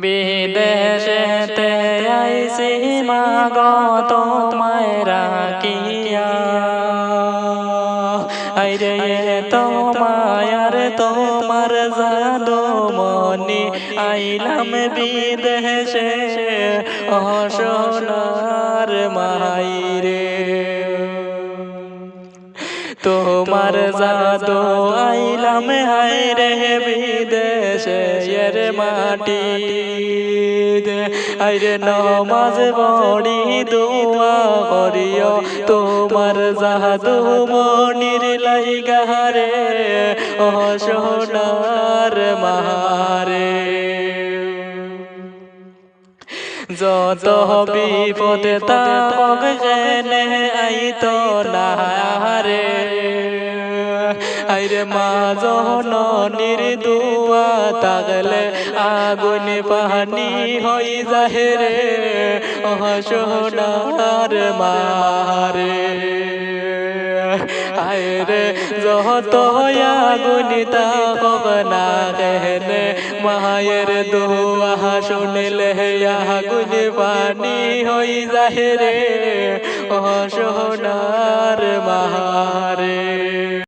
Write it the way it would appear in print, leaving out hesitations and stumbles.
বিদেশেতে আইসি মাগো তোমায় রাখিয়া আইরে তোমার তোমার জাদু মনি আইলাম বিদেশে সোনার মাইরে তোমার জাদু আইলাম হায়রে বিদেশে এর মাটি আইরে নমাজ পড়ি দোয়া করিও তোমার জাদু মনির লাইগা রে ও সোনার মারে যত বিপদে তাক জেনে আইতো না রে আইরে মা জননীর দুয়া তাগলে আগুন পানি হই যায় রে ও সোনার মারে আইরে যত আগুন তাক না গেলে মায়ের দুয়া শুনলে আগুন পানি হই যায় রে ও সোনার মারে